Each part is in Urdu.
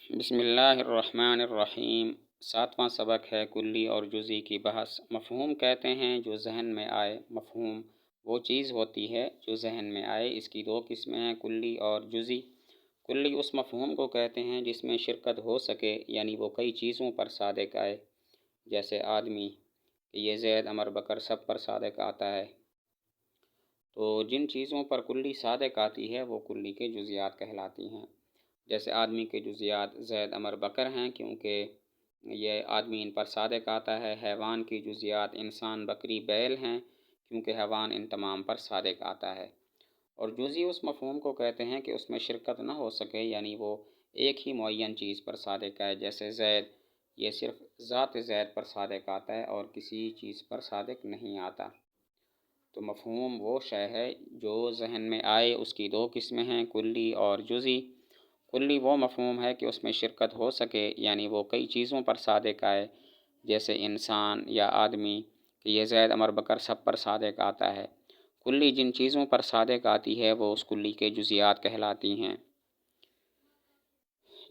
بسم اللہ الرحمن الرحیم۔ 7واں سبق ہے کلی اور جزئی کی بحث۔ مفہوم کہتے ہیں جو ذہن میں آئے۔ مفہوم وہ چیز ہوتی ہے جو ذہن میں آئے۔ اس کی دو قسمیں ہیں، کلی اور جزئی۔ کلی اس مفہوم کو کہتے ہیں جس میں شرکت ہو سکے، یعنی وہ کئی چیزوں پر صادق آئے، جیسے آدمی، کہ یہ زید عمر بکر سب پر صادق آتا ہے۔ تو جن چیزوں پر کلی صادق آتی ہے وہ کلی کے جزیات کہلاتی ہیں۔ جیسے آدمی کے جزیات زید عمر بکر ہیں کیونکہ یہ آدمی ان پر صادق آتا ہے۔ حیوان کی جزیات انسان بکری بیل ہیں کیونکہ حیوان ان تمام پر صادق آتا ہے۔ اور جزئی اس مفہوم کو کہتے ہیں کہ اس میں شرکت نہ ہو سکے، یعنی وہ ایک ہی معین چیز پر صادق آئے، جیسے زید، یہ صرف ذات زید پر صادق آتا ہے اور کسی چیز پر صادق نہیں آتا۔ تو مفہوم وہ شے ہے جو ذہن میں آئے۔ اس کی دو قسمیں ہیں، کلی اور جزئی۔ کلی وہ مفہوم ہے کہ اس میں شرکت ہو سکے، یعنی وہ کئی چیزوں پر صادق آئے، جیسے انسان یا آدمی، کہ یہ زید عمر بکر سب پر صادق آتا ہے۔ کلی جن چیزوں پر صادق آتی ہے وہ اس کلی کے جزیات کہلاتی ہیں۔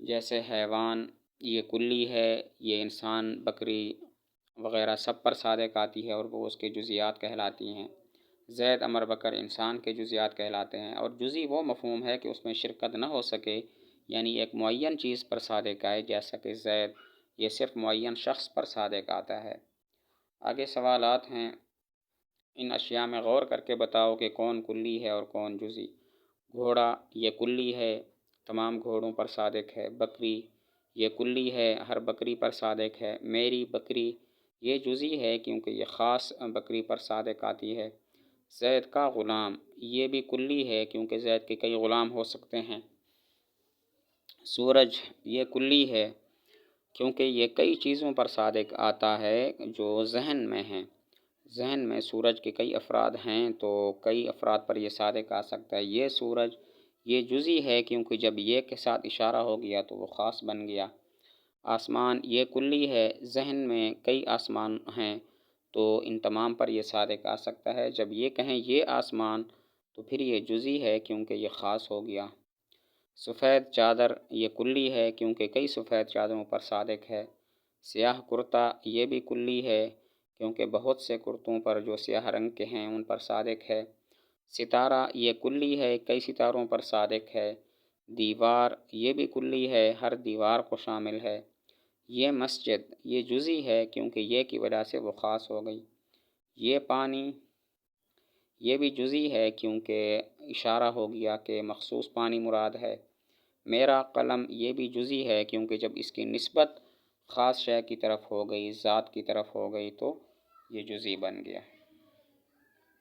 جیسے حیوان، یہ کلی ہے، یہ انسان بکری وغیرہ سب پر صادق آتی ہے اور وہ اس کے جزیات کہلاتی ہیں۔ زید عمر بکر انسان کے جزیات کہلاتے ہیں۔ اور جزئی وہ مفہوم ہے کہ اس میں شرکت نہ ہو سکے، یعنی ایک معین چیز پر صادق آئے، جیسا کہ زید، یہ صرف معین شخص پر صادق آتا ہے۔ آگے سوالات ہیں، ان اشیاء میں غور کر کے بتاؤ کہ کون کلی ہے اور کون جزئی۔ گھوڑا، یہ کلی ہے، تمام گھوڑوں پر صادق ہے۔ بکری، یہ کلی ہے، ہر بکری پر صادق ہے۔ میری بکری، یہ جزئی ہے کیونکہ یہ خاص بکری پر صادق آتی ہے۔ زید کا غلام، یہ بھی کلی ہے کیونکہ زید کے کئی غلام ہو سکتے ہیں۔ سورج، یہ کلی ہے کیونکہ یہ کئی چیزوں پر صادق آتا ہے جو ذہن میں ہیں۔ ذہن میں سورج کے کئی افراد ہیں تو کئی افراد پر یہ صادق آ سکتا ہے۔ یہ سورج، یہ جزئی ہے کیونکہ جب یہ کے ساتھ اشارہ ہو گیا تو وہ خاص بن گیا۔ آسمان، یہ کلی ہے، ذہن میں کئی آسمان ہیں تو ان تمام پر یہ صادق آ سکتا ہے۔ جب یہ کہیں یہ آسمان تو پھر یہ جزئی ہے کیونکہ یہ خاص ہو گیا۔ سفید چادر، یہ کلی ہے کیونکہ کئی سفید چادروں پر صادق ہے۔ سیاہ کرتا، یہ بھی کلی ہے کیونکہ بہت سے کرتوں پر جو سیاہ رنگ کے ہیں ان پر صادق ہے۔ ستارہ، یہ کلی ہے، کئی ستاروں پر صادق ہے۔ دیوار، یہ بھی کلی ہے، ہر دیوار کو شامل ہے۔ یہ مسجد، یہ جزئی ہے کیونکہ یہ کی وجہ سے وہ خاص ہو گئی۔ یہ پانی، یہ بھی جزئی ہے کیونکہ اشارہ ہو گیا کہ مخصوص پانی مراد ہے۔ میرا قلم، یہ بھی جزئی ہے کیونکہ جب اس کی نسبت خاص شے کی طرف ہو گئی، ذات کی طرف ہو گئی تو یہ جزئی بن گیا۔